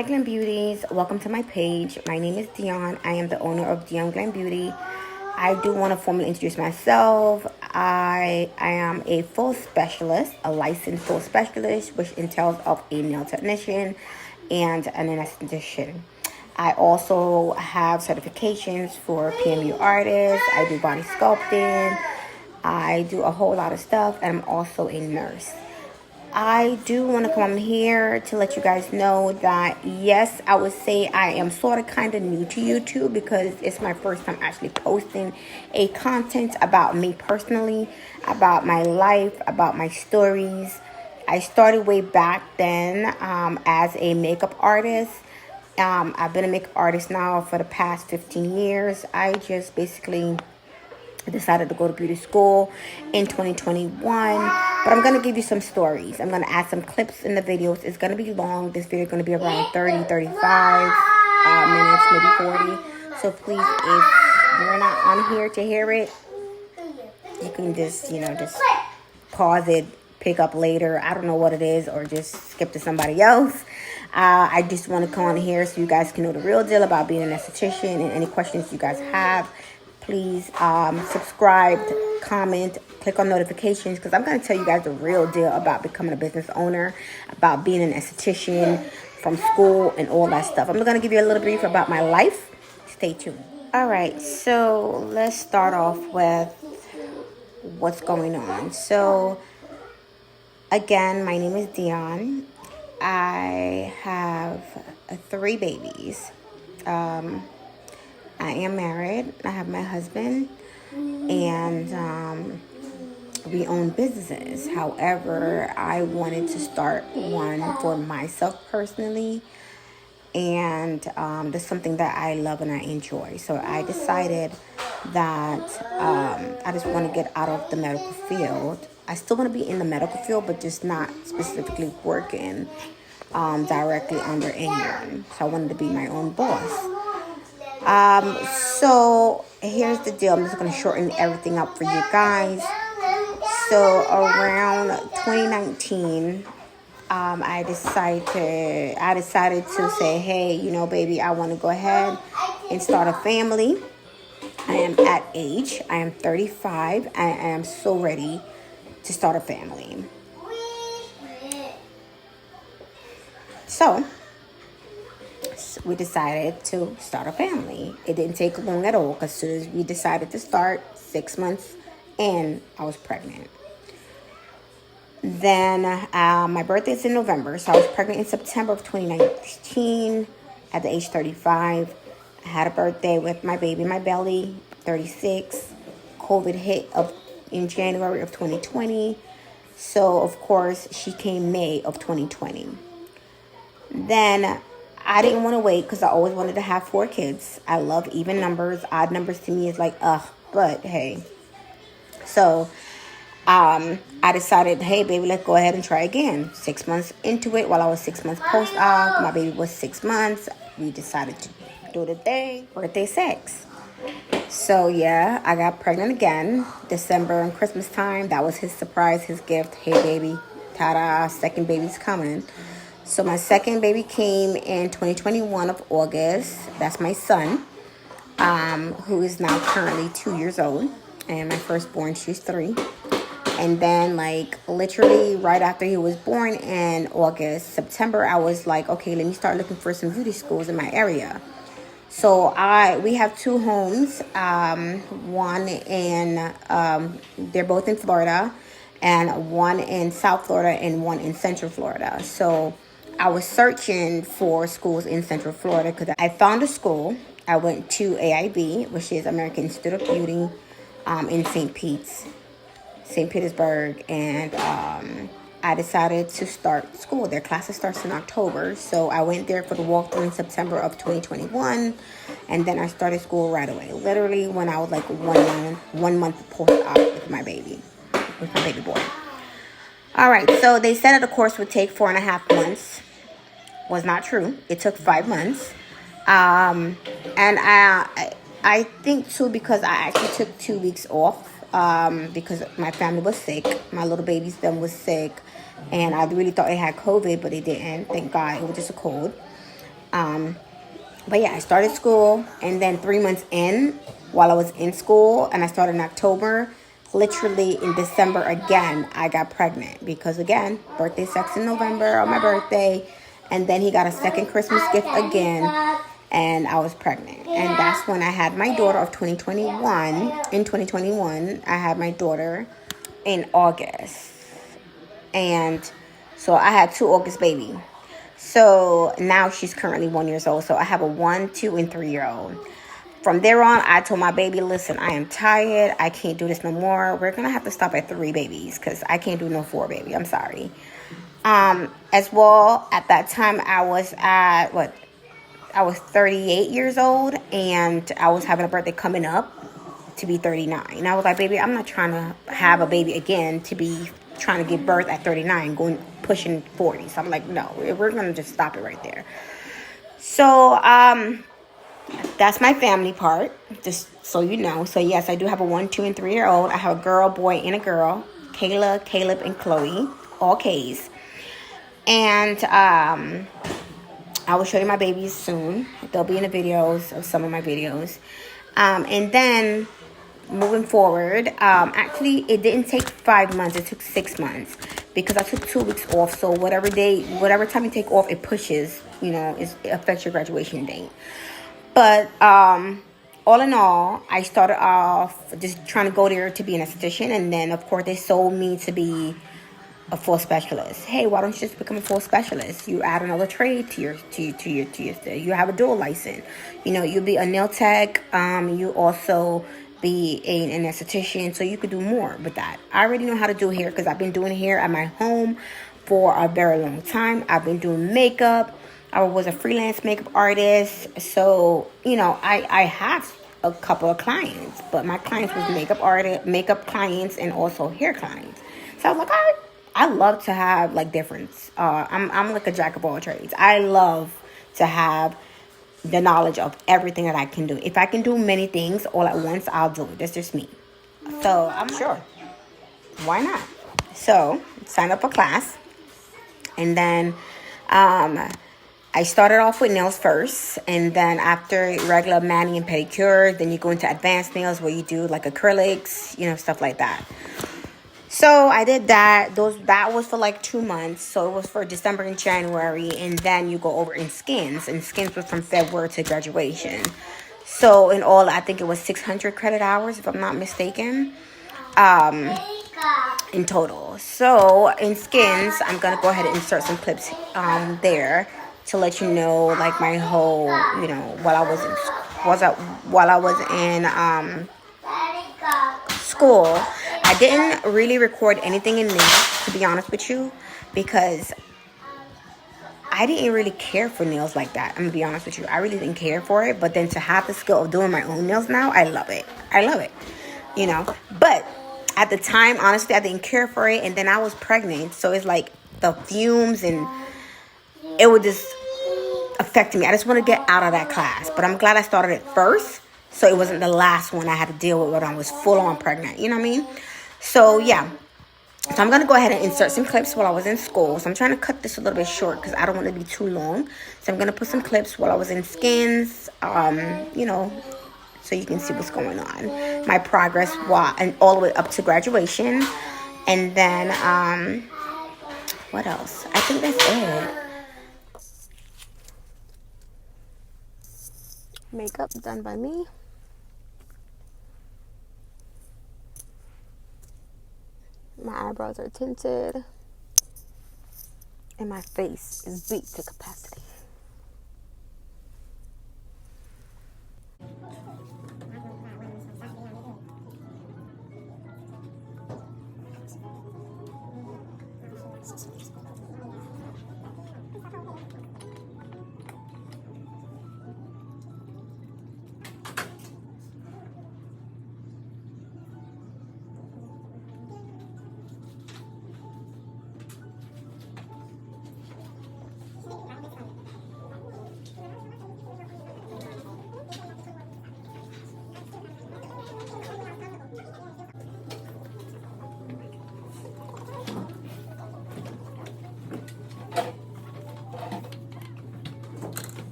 Hi Glam Beauties, welcome to my page. My name is Dion. I am the owner of Dion Glam Beauty. I do want to formally introduce myself. I am a full specialist, a licensed full specialist, which entails of a nail technician and an esthetician. I also have certifications for PMU artists. I do body sculpting. I do a whole lot of stuff, and I'm also a nurse. I do want to come here to let you guys know that yes, I would say I am sort of kind of new to YouTube because it's my first time actually posting a content about me personally, about my life, about my stories. I started way back then as a makeup artist. I've been a makeup artist now for the past 15 years. I just basically decided to go to beauty school in 2021, but I'm going to give you some stories. I'm going to add some clips in the videos. It's going to be long. This video is going to be around 30 35 minutes, maybe 40. So please, if you're not on here to hear it, you can just just pause it, pick up later. I don't know what it is, or just skip to somebody else. I just want to come on here so you guys can know the real deal about being an esthetician, and any questions you guys have, please subscribe, comment, click on notifications, because I'm going to tell you guys the real deal about becoming a business owner, about being an esthetician, from school, and all that stuff. I'm going to give you a little brief about my life. Stay tuned. All right, so let's start off with what's going on. So, again, my name is Dion. I have 3 babies. I am married. I have my husband, and we own businesses. However, I wanted to start one for myself personally, and that's something that I love and I enjoy. So I decided that I just want to get out of the medical field. I still want to be in the medical field, but just not specifically working directly under anyone. So I wanted to be my own boss. So here's the deal. I'm just going to shorten everything up for you guys. So around 2019, I decided to say, hey, baby, I want to go ahead and start a family. I am at age. I am 35. I am so ready to start a family. So we decided to start a family. It didn't take long at all, because as soon as we decided to start, 6 months in, I was pregnant. Then my birthday is in November, so I was pregnant in September of 2019 at the age 35. I had a birthday with my baby in my belly, 36. COVID hit in January of 2020. So, of course, she came May of 2020. Then I didn't want to wait because I always wanted to have 4 kids. I love even numbers. Odd numbers to me is like, but hey. So I decided, hey, baby, let's go ahead and try again. 6 months into it, while I was 6 months post-op, my baby was 6 months. We decided to do the thing, birthday sex. So, yeah, I got pregnant again, December and Christmas time. That was his surprise, his gift. Hey, baby, ta-da, second baby's coming. So my second baby came in 2021 of August. That's my son, who is now currently 2 years old. And my firstborn, she's 3. And then, literally right after he was born in August, September, I was like, okay, let me start looking for some beauty schools in my area. So we have 2 homes, one in, they're both in Florida, and one in South Florida and one in Central Florida. So I was searching for schools in Central Florida because I found a school. I went to AIB, which is American Institute of Beauty, in St. Petersburg, and I decided to start school. Their classes starts in October, so I went there for the walkthrough in September of 2021, and then I started school right away. Literally when I was like 1 month post-op with my baby boy. All right, so they said that the course would take 4.5 months. Was not true. It took 5 months. And I think too, because I actually took 2 weeks off, because my family was sick. My little baby's them was sick, and I really thought they had COVID, but they didn't. Thank God, it was just a cold. But yeah, I started school, and then 3 months in, while I was in school, and I started in October, literally in December again, I got pregnant because, again, birthday sex in November on my birthday, and then he got a second Christmas gift again, and I was pregnant. And that's when I had my daughter of 2021. In 2021, I had my daughter in August. And so I had 2 August babies. So now she's currently 1 year old. So I have a 1, 2, and 3 year old. From there on, I told my baby, listen, I am tired. I can't do this no more. We're going to have to stop at 3 babies because I can't do no 4 baby. I'm sorry. As well, at that time, I was 38 years old, and I was having a birthday coming up to be 39. And I was like, baby, I'm not trying to have a baby again to be trying to give birth at 39, pushing 40. So I'm like, no, we're going to just stop it right there. So, that's my family part, just so you know. So yes, I do have a 1, 2, and 3 year old. I have a girl, boy, and a girl. Kayla, Caleb, and Chloe, all K's. And I will show you my babies soon. They'll be in the videos of some of my videos. And then moving forward, actually it didn't take 5 months. It took 6 months because I took 2 weeks off. So whatever time you take off, it pushes. It affects your graduation date. But all in all, I started off just trying to go there to be an esthetician, and then of course they sold me to be a full specialist. Hey, why don't you just become a full specialist? You add another trade to your you have a dual license. You'll be a nail tech. You also be an esthetician, so you could do more with that. I already know how to do hair because I've been doing hair at my home for a very long time. I've been doing makeup. I was a freelance makeup artist, so I have a couple of clients, but my clients was makeup clients, and also hair clients. So I was like, I love to have like difference. I'm like a jack of all trades. I love to have the knowledge of everything that I can do. If I can do many things all at once, I'll do it. That's just me. So I'm sure. Why not? So sign up for class, and then I started off with nails first, and then after regular mani and pedicure, then you go into advanced nails where you do like acrylics, stuff like that. So I did that. That was for like 2 months. So it was for December and January, and then you go over in skins, and skins was from February to graduation. So in all, I think it was 600 credit hours, if I'm not mistaken, in total. So in skins, I'm gonna go ahead and insert some clips there to let you know, like, my whole, while I was in school. I didn't really record anything in nails, to be honest with you, because I didn't really care for nails like that. I'm gonna be honest with you. I really didn't care for it, but then to have the skill of doing my own nails now, I love it. But at the time, honestly, I didn't care for it, and then I was pregnant, so it's like the fumes, and it would just affect me. I just want to get out of that class, but I'm glad I started it first, so it wasn't the last one I had to deal with when I was full on pregnant. You know what I mean? So yeah. So I'm going to go ahead and insert some clips while I was in school. So I'm trying to cut this a little bit short because I don't want it to be too long. So I'm going to put some clips while I was in skins, so you can see what's going on. My progress and all the way up to graduation. And then, what else? I think that's it. Makeup done by me. My eyebrows are tinted, and my face is beat to capacity.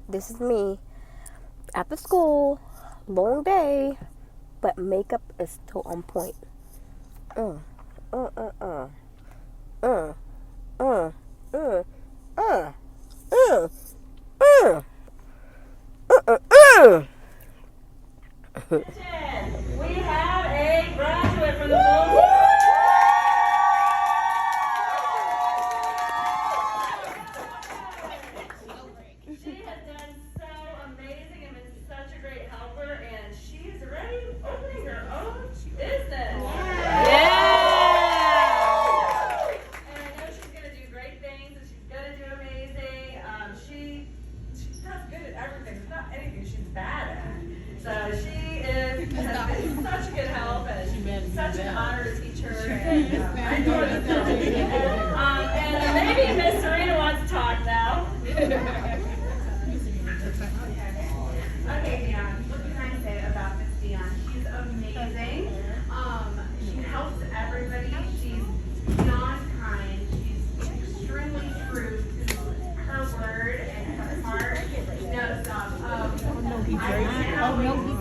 This is me after school, long day, but makeup is still on point. Uh, uh, uh, uh, uh, uh, uh, uh, uh, uh, We have a graduate from the Bulls. She has done so amazing and been such a great helper, and she's already opening her own business. Yeah. And I know she's gonna do great things, and she's gonna do amazing. She's not good at everything. There's not anything she's bad at. So she has been such a good help, and such an honor to teach her. And, I enjoy this. And maybe Miss Serena wants to talk now. Okay, Dion, what can I say about Miss Dion? She's amazing. She helps everybody. She's beyond kind. She's extremely true to her word and her heart. I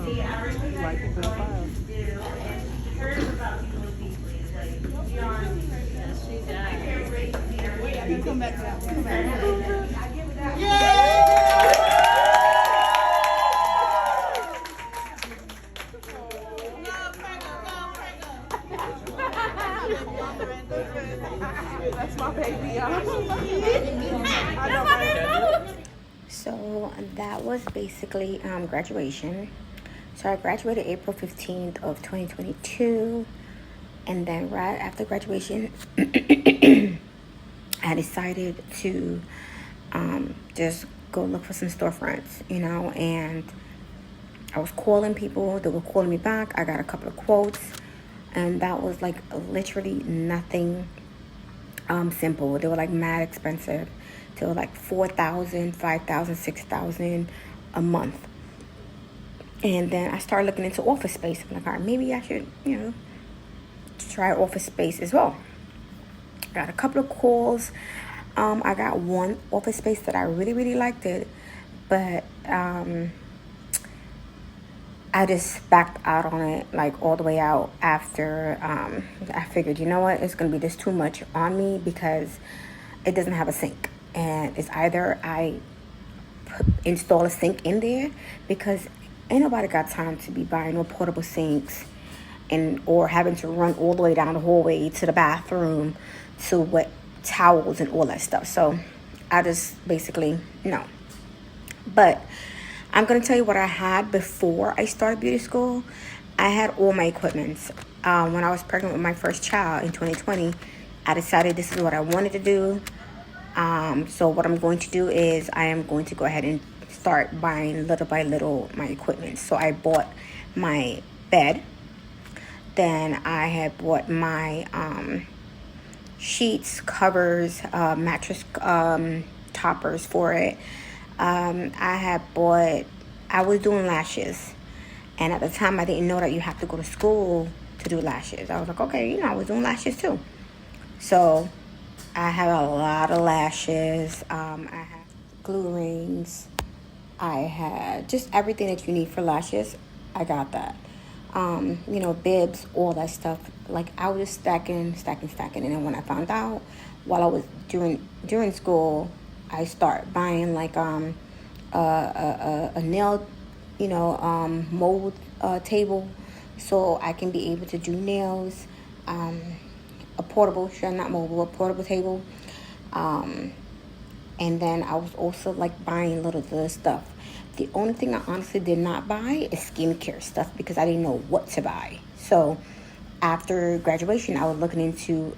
see everything that you're going to do, and she cares about people deeply. Like Dion, I can't wait to see her. Wait, I can come back to that. Yay! That's my baby. So that was basically graduation. So I graduated April 15th of 2022, and then right after graduation I decided to just go look for some storefronts, and I was calling people. They were calling me back. I got a couple of quotes, and that was like literally nothing simple. They were like mad expensive. They were like $4,000, $5,000, $6,000 a month. And then I started looking into office space. I'm like, all right, maybe I should, to try office space as well. Got a couple of calls. I got one office space that I really liked it, but I just backed out on it, like all the way out after I figured, you know what, it's gonna be just too much on me because it doesn't have a sink, and it's either I install a sink in there, because ain't nobody got time to be buying no portable sinks and or having to run all the way down the hallway to the bathroom to wet towels and all that stuff. So I just basically no. But I'm gonna tell you what I had before I started beauty school. I had all my equipments. When I was pregnant with my first child in 2020, I decided this is what I wanted to do. So what I'm going to do is I am going to go ahead and start buying little by little my equipment. So I bought my bed. Then I had bought my sheets, covers, mattress toppers for it. I was doing lashes. And at the time, I didn't know that you have to go to school to do lashes. I was like, okay, I was doing lashes too. So I had a lot of lashes. I had glue rings. I had just everything that you need for lashes. I got that. Bibs, all that stuff. Like, I was just stacking. And then when I found out, while I was during school, I start buying like a nail, mold table, so I can be able to do nails. A portable table. And then I was also like buying little the stuff. The only thing I honestly did not buy is skincare stuff because I didn't know what to buy. So after graduation, I was looking into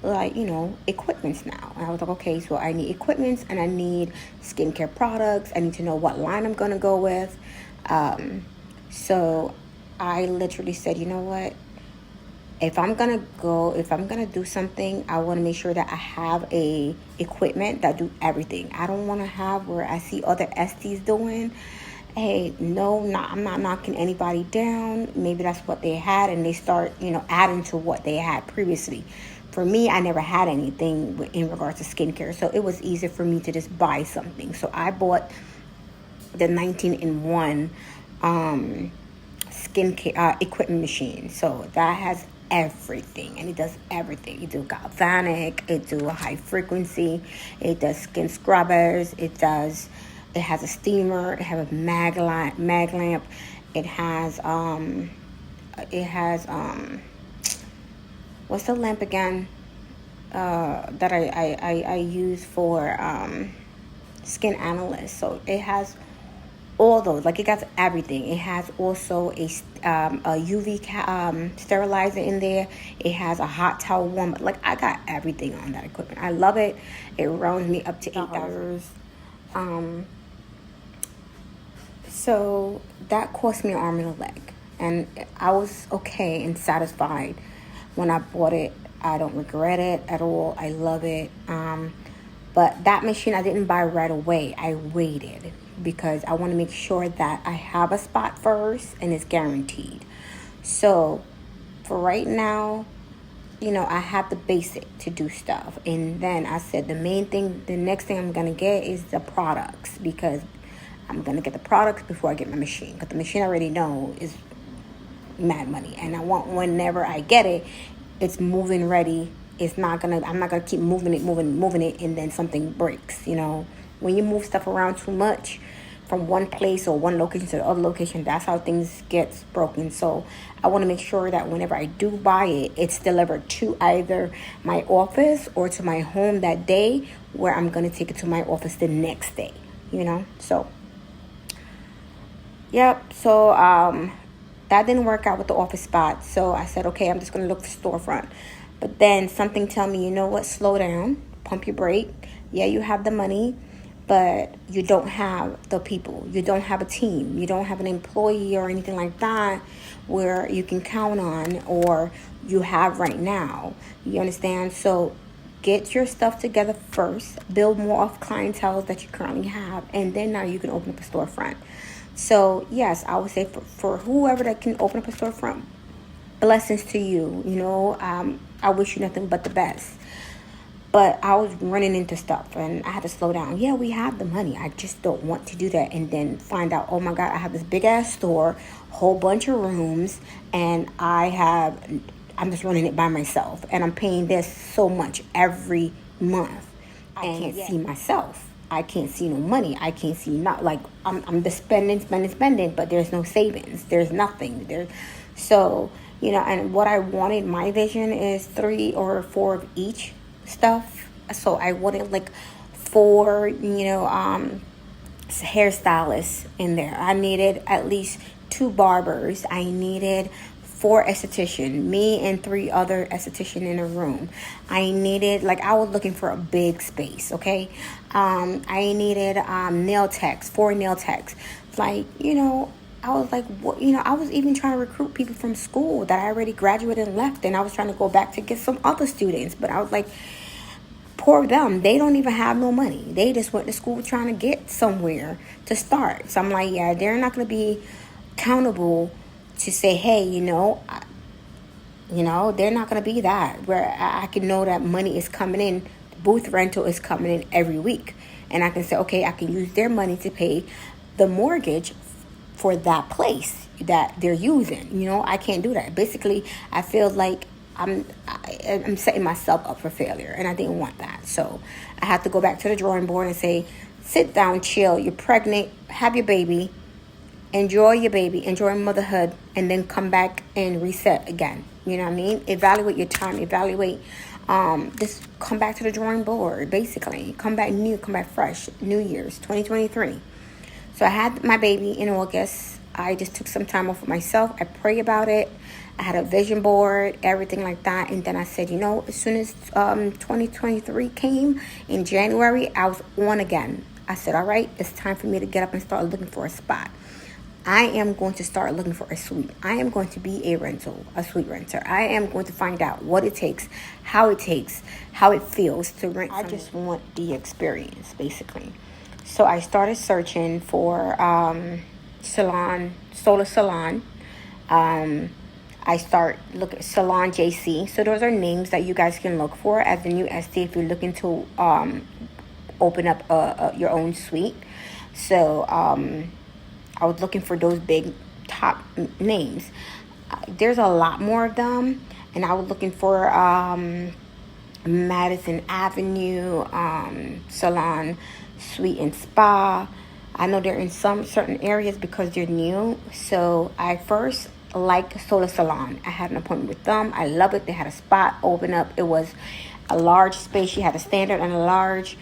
equipments now. And I was like, okay, so I need equipments and I need skincare products. I need to know what line I'm going to go with. So I literally said, you know what? If I'm gonna do something, I want to make sure that I have a equipment that do everything. I don't want to have where I see other Estes doing. Hey, I'm not knocking anybody down. Maybe that's what they had, and they start, adding to what they had previously. For me, I never had anything in regards to skincare, so it was easier for me to just buy something. So I bought the 19-in-1 skincare equipment machine. So that has everything, and it does everything. It do galvanic, it do high frequency, it does skin scrubbers, it has a steamer, it has a mag lamp, it has what's the lamp again that I use for skin analyst. So it has all those, like, it got everything. It has also a UV sterilizer in there. It has a hot towel warmer. Like, I got everything on that equipment. I love it. It runs me up to $8. So that cost me an arm and a leg, and I was okay and satisfied when I bought it. I don't regret it at all. I love it. But that machine I didn't buy right away. I waited because I want to make sure that I have a spot first and it's guaranteed. So for right now, I have the basic to do stuff. And then I said the next thing I'm going to get is the products, because I'm going to get the products before I get my machine. Because the machine I already know is mad money. And I want, whenever I get it, it's moving ready. I'm not gonna keep moving it, and then something breaks. When you move stuff around too much from one place or one location to the other location, that's how things get broken. So I want to make sure that whenever I do buy it, it's delivered to either my office or to my home that day, where I'm gonna take it to my office the next day. So yep. So that didn't work out with the office spot. So I said, okay, I'm just gonna look for storefront. But then something tell me, you know what, slow down, pump your brake. Yeah, you have the money, but you don't have the people. You don't have a team. You don't have an employee or anything like that where you can count on, or you have right now. You understand? So get your stuff together first. Build more of clientele that you currently have, and then now you can open up a storefront. So yes, I would say for whoever that can open up a storefront, blessings to you. I wish you nothing but the best. But I was running into stuff and I had to slow down. Yeah, we have the money. I just don't want to do that and then find out, oh my God, I have this big ass store, whole bunch of rooms, and I'm just running it by myself. And I'm paying this so much every month. I can't see myself. I can't see no money. I can't see not like I'm just spending, but there's no savings. There's nothing there. So, and what I wanted, my vision is 3 or 4 of each stuff. So I wanted like 4 hairstylists in there. I needed at least 2 barbers. I needed 4 esthetician, me and 3 other esthetician in a room. I was looking for a big space. Okay. I needed nail techs, 4 nail techs. I was like, I was even trying to recruit people from school that I already graduated and left, and I was trying to go back to get some other students. But I was like, poor them. They don't even have no money. They just went to school trying to get somewhere to start. So I'm like, yeah, they're not going to be accountable to say, hey, they're not going to be that where I can know that money is coming in. Booth rental is coming in every week. And I can say, okay, I can use their money to pay the mortgage for that place that they're using. I can't do that. Basically, I feel like I'm setting myself up for failure, and I didn't want that. So I had to go back to the drawing board and say, sit down, chill. You're pregnant, have your baby, enjoy your baby, enjoy motherhood, and then come back and reset again. You know what I mean? Evaluate your time, just come back to the drawing board, basically. Come back new, come back fresh. New Year's, 2023. So I had my baby in August. I just took some time off for myself. I prayed about it. I had a vision board, everything like that. And then I said, as soon as 2023 came in January, I was on again. I said, all right, it's time for me to get up and start looking for a spot. I am going to start looking for a suite. I am going to be a suite renter. I am going to find out what it takes, how it feels to rent. I just want the experience, basically. So I started searching for solar salon. I start looking at Salon JC. So those are names that you guys can look for as the new estate if you're looking to open up your own suite. So I was looking for those big top names. There's a lot more of them, and I was looking for Madison Avenue Salon Suite and Spa. I know they're in some certain areas because they're new. So I first liked Solar Salon. I had an appointment with them. I love it. They had a spot open up. It was a large space. She had a standard and a large.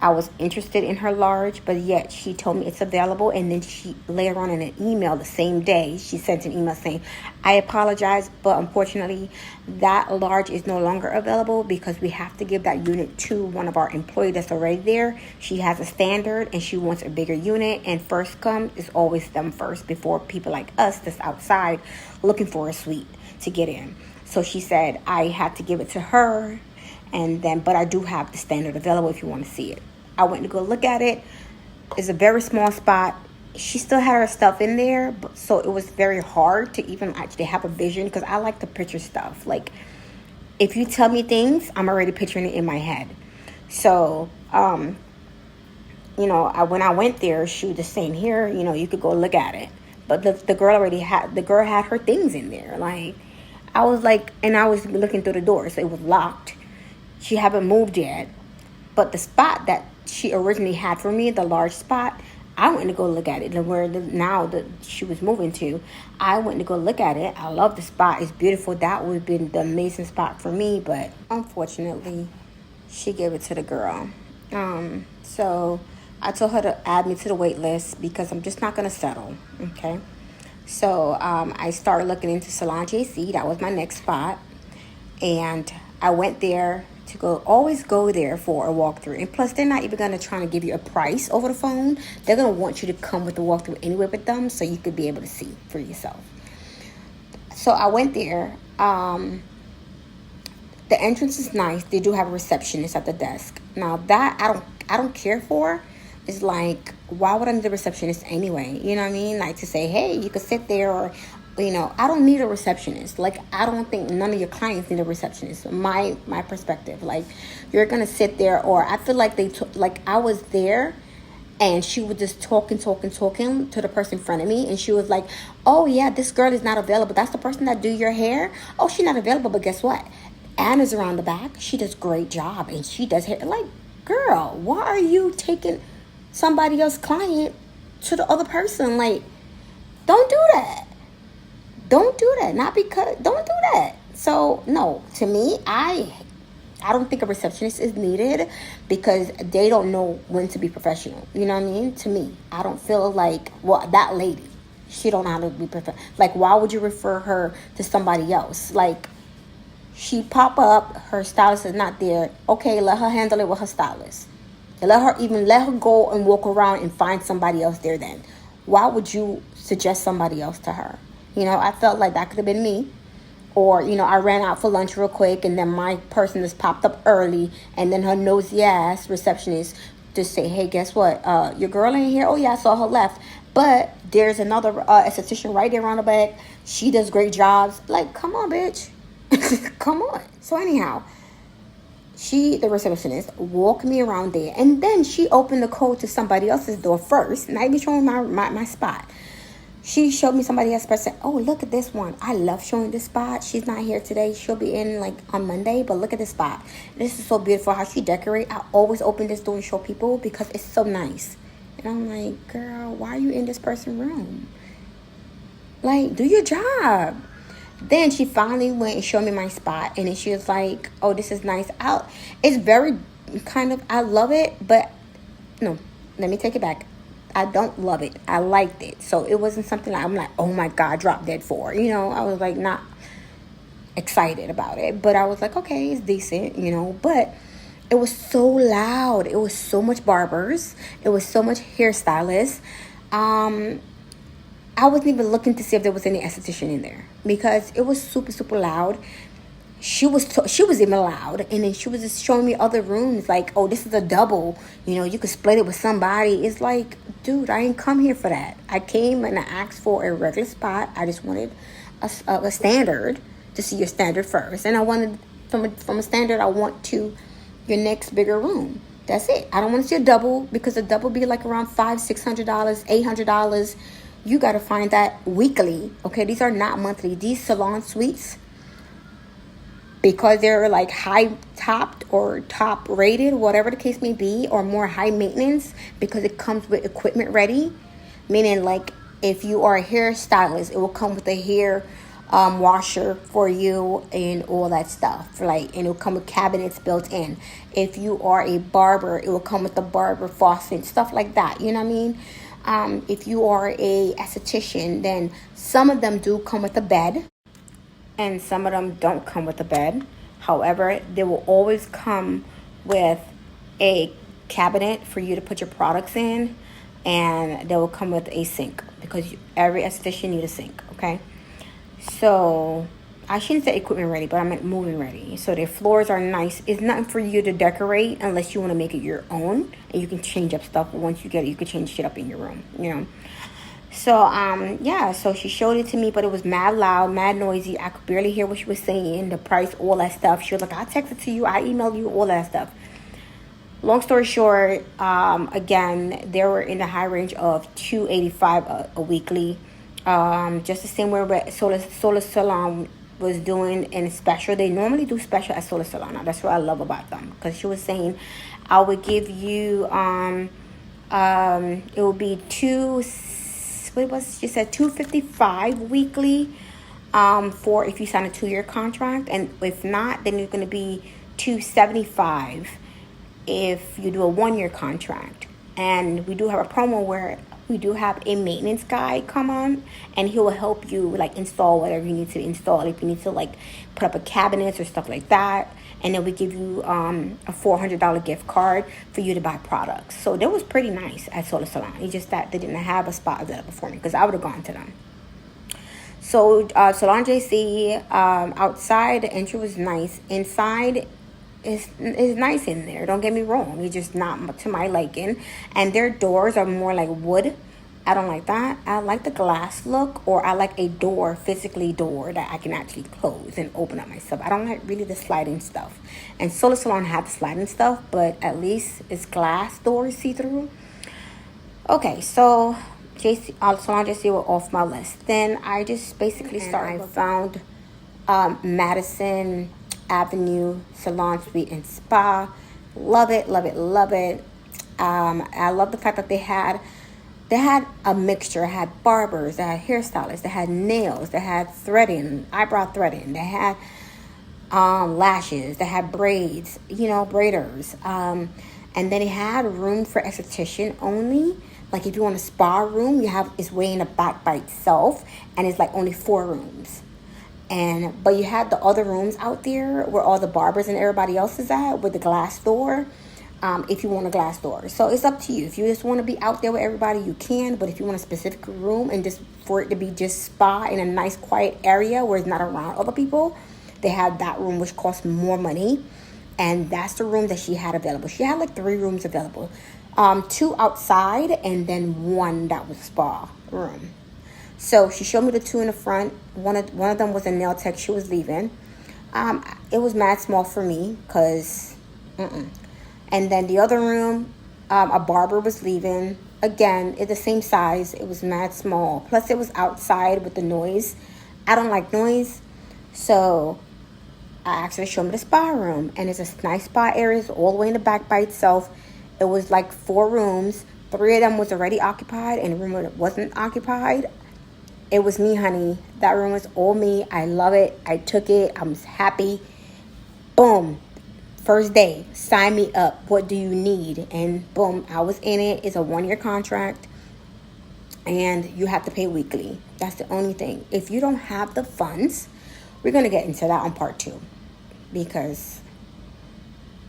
I was interested in her large, but yet she told me it's available. And then she later on in an email the same day, she sent an email saying, I apologize, but unfortunately that large is no longer available because we have to give that unit to one of our employees that's already there. She has a standard and she wants a bigger unit, and first come is always them first before people like us that's outside looking for a suite to get in. So she said I had to give it to her, but I do have the standard available if you want to see it. I went to go look at it. It's a very small spot. She still had her stuff in there, so it was very hard to even actually have a vision because I like to picture stuff. Like, if you tell me things, I'm already picturing it in my head. So, when I went there, she was just saying, here, you could go look at it. But the girl had her things in there. Like, I was looking through the door, so it was locked. She haven't moved yet. But the spot that she originally had for me, the large spot, I went to go look at it. And where now that she was moving to, I went to go look at it. I love the spot. It's beautiful. That would have been the amazing spot for me. But unfortunately, she gave it to the girl. So I told her to add me to the wait list because I'm just not going to settle. Okay. So I started looking into Salon JC. That was my next spot. And I went there to always go there for a walkthrough. And plus, they're not even going to try to give you a price over the phone. They're going to want you to come with the walkthrough anyway with them so you could be able to see for yourself. So I went there. The entrance is nice. They do have a receptionist at the desk. Now that I don't care for. It's like, why would I need a receptionist anyway? You know what I mean? Like to say, hey, you could sit there, or you know, I don't need a receptionist. Like, I don't think none of your clients need a receptionist. My perspective, like, you're gonna sit there, or I feel like like I was there, and she was just talking to the person in front of me, and she was like, "Oh yeah, this girl is not available. That's the person that do your hair. Oh, she's not available, but guess what? Anna's around the back. She does great job, and she does hair." Like, girl, why are you taking somebody else's client to the other person? Like, don't do that. Don't do that. Not because, don't do that. So, no, to me, I don't think a receptionist is needed because they don't know when to be professional. You know what I mean? To me, I don't feel like, well, that lady, she don't know how to be professional. Like, why would you refer her to somebody else? Like, she pop up, her stylist is not there. Okay, let her handle it with her stylist. And let her go and walk around and find somebody else there then. Why would you suggest somebody else to her? You know, I felt like that could have been me. Or, you know, I ran out for lunch real quick, and then my person just popped up early, and then her nosy ass receptionist just say, "Hey, guess what? Your girl ain't here." "Oh yeah, I saw her left." But there's another esthetician right there on the back. She does great jobs. Like, come on, bitch. Come on. So anyhow, the receptionist, walked me around there, and then she opened the code to somebody else's door first, not even showing my spot. She showed me somebody else person. "Oh, look at this one. I love showing this spot. She's not here today. She'll be in like on Monday, but look at this spot. This is so beautiful how she decorate. I always open this door and show people because it's so nice." And I'm like, girl, why are you in this person's room? Like, do your job. Then she finally went and showed me my spot, and then she was like, "Oh, this is nice." It's very kind of, I love it, but no, let me take it back. I don't love it. I liked it. So it wasn't something like, I'm like, "Oh my God, drop dead for." You know, I was like not excited about it. But I was like, okay, it's decent, you know. But it was so loud. It was so much barbers. It was so much hairstylists. I wasn't even looking to see if there was any esthetician in there because it was super, super loud. She was even loud, and then she was just showing me other rooms like, "Oh, this is a double, you know, you could split it with somebody." It's like, dude, I ain't come here for that. I came and I asked for a regular spot. I just wanted a standard, to see your standard first, and I wanted from a standard, I want to your next bigger room. That's it. I don't want to see a double because a double be like around $500-$600, $800. You got to find that weekly. Okay, these are not monthly. These salon suites, because they're like high topped or top rated, whatever the case may be, or more high maintenance because it comes with equipment ready. Meaning, like, if you are a hairstylist, it will come with a hair washer for you and all that stuff. Like, and it will come with cabinets built in. If you are a barber, it will come with the barber faucet, stuff like that. You know what I mean? If you are a esthetician, then some of them do come with a bed, and some of them don't come with a bed. However, they will always come with a cabinet for you to put your products in, and they will come with a sink because every esthetician needs a sink, okay? So, I shouldn't say equipment ready, but I meant moving ready. So their floors are nice. It's nothing for you to decorate unless you want to make it your own, and you can change up stuff. Once you get it, you can change shit up in your room, you know? So, yeah, so she showed it to me, but it was mad loud, mad noisy. I could barely hear what she was saying, the price, all that stuff. She was like, "I'll text it to you, I email you," all that stuff. Long story short, again, they were in the high range of $285 a weekly. Just the same way Solar Salon was doing in special. They normally do special at Solar Salon. That's what I love about them, because she was saying, I would give you, it would be she said $255 weekly for if you sign a 2-year contract, and if not, then you're going to be $275 if you do a 1-year contract. And we do have a promo where we do have a maintenance guy come on, and he will help you like install whatever you need to install. If you need to like put up a cabinet or stuff like that, and then we give you a $400 gift card for you to buy products. So that was pretty nice at Solar Salon. It's just that they didn't have a spot available for me, because I would have gone to them. So Salon JC, outside the entry was nice. Inside is nice in there. Don't get me wrong. It's just not to my liking. And their doors are more like wood. I don't like that. I like the glass look, or I like a door, physically door, that I can actually close and open up myself. I don't like really the sliding stuff. And Solar Salon had the sliding stuff, but at least it's glass doors, see-through. Okay, so Salon JC were off my list. Then I just basically started. I found Madison Avenue Salon Suite and Spa. Love it, love it, love it. I love the fact that they had a mixture. They had barbers, they had hairstylists, they had nails, they had threading, eyebrow threading, they had lashes, they had braids, braiders. And then they had room for esthetician only. Like if you want a spa room, it's way in the back by itself, and it's like only 4 rooms. But you had the other rooms out there where all the barbers and everybody else is at, with the glass door. If you want a glass door. So it's up to you. If you just want to be out there with everybody, you can. But if you want a specific room and just for it to be just spa in a nice quiet area where it's not around other people, they have that room, which costs more money. And that's the room that she had available. She had like 3 rooms available. 2 outside and then 1 that was spa room. So she showed me the 2 in the front. One of them was a nail tech. She was leaving. It was mad small for me because And then the other room, a barber was leaving. Again, it's the same size. It was mad small. Plus, it was outside with the noise. I don't like noise. So, I actually showed me the spa room. And it's a nice spa area. It's all the way in the back by itself. It was like 4 rooms. 3 of them was already occupied. And the room that wasn't occupied, it was me, honey. That room was all me. I love it. I took it. I was happy. Boom. First day, sign me up. What do you need? And boom, I was in it. It's a 1-year contract. And you have to pay weekly. That's the only thing. If you don't have the funds, we're going to get into that on part 2. Because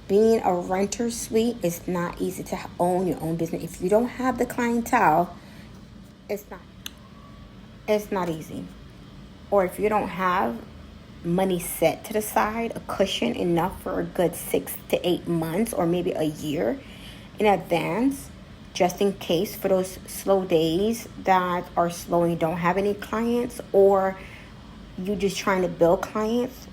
being a renter suite is not easy to own your own business. If you don't have the clientele, it's not easy. Or if you don't have money set to the side, a cushion enough for a good 6 to 8 months or maybe a year in advance, just in case for those slow days that are slow and you don't have any clients, or you just trying to build clients,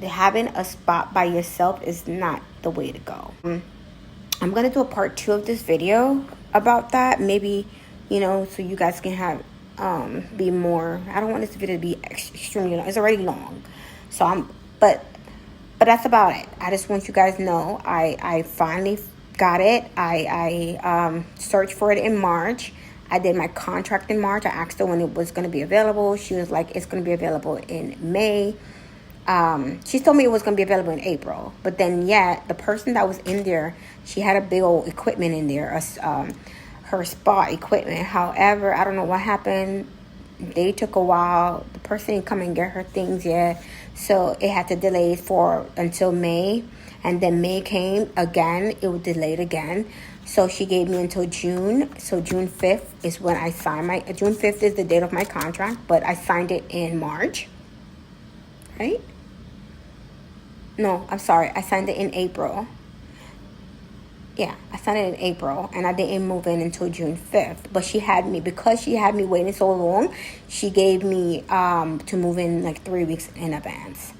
having a spot by yourself is not the way to go. I'm going to do a part 2 of this video about that, maybe, so you guys can have be more. I don't want this video to be extremely long. It's already long, so but that's about it. I just want you guys to know I finally got it. I searched for it in March. I did my contract in March. I asked her when it was going to be available. She was like, it's going to be available in May. She told me it was going to be available in April, but then the person that was in there, she had a big old equipment in there, her spa equipment. However, I don't know what happened. They took a while. The person didn't come and get her things yet, so it had to delay until May. And then May came again. It was delayed again. So she gave me until June. So June 5th is when I signed June 5th is the date of my contract, but I signed it in March. Right? No, I'm sorry. I signed it in April. Yeah, I signed it in April, and I didn't move in until June 5th. But because she had me waiting so long, she gave me to move in like 3 weeks in advance.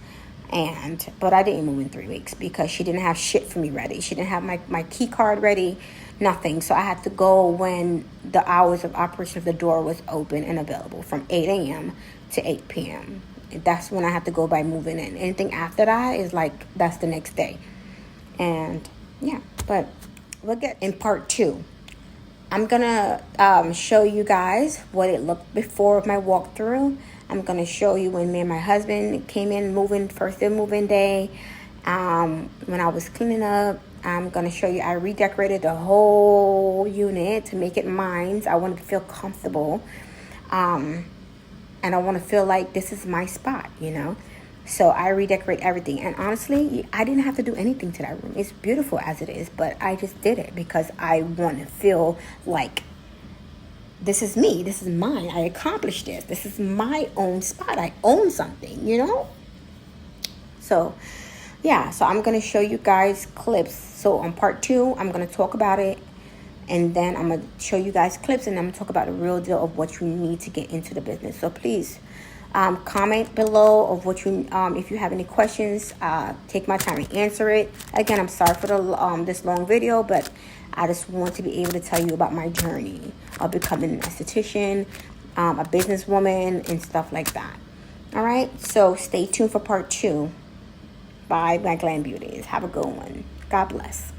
But I didn't move in 3 weeks because she didn't have shit for me ready. She didn't have my key card ready, nothing. So I had to go when the hours of operation of the door was open and available, from 8 a.m. to 8 p.m. That's when I had to go by moving in. Anything after that is like, that's the next day. And yeah, but we'll get in part 2. I'm gonna show you guys what it looked before my walkthrough. I'm gonna show you when me and my husband came in first day moving day. When I was cleaning up, I'm gonna show you I redecorated the whole unit to make it mine. I wanted to feel comfortable, and I want to feel like this is my spot, So I redecorate everything. And honestly, I didn't have to do anything to that room. It's beautiful as it is, but I just did it because I want to feel like this is me. This is mine. I accomplished this. This is my own spot. I own something, So, yeah. So I'm going to show you guys clips. So on part 2, I'm going to talk about it. And then I'm going to show you guys clips, and I'm going to talk about the real deal of what you need to get into the business. So please comment below of what you, if you have any questions. Take my time and answer it. Again, I'm sorry for the this long video, but I just want to be able to tell you about my journey of becoming an esthetician, a businesswoman, and stuff like that. All right, so stay tuned for part 2 by my Glam Beauties. Have a good one. God bless.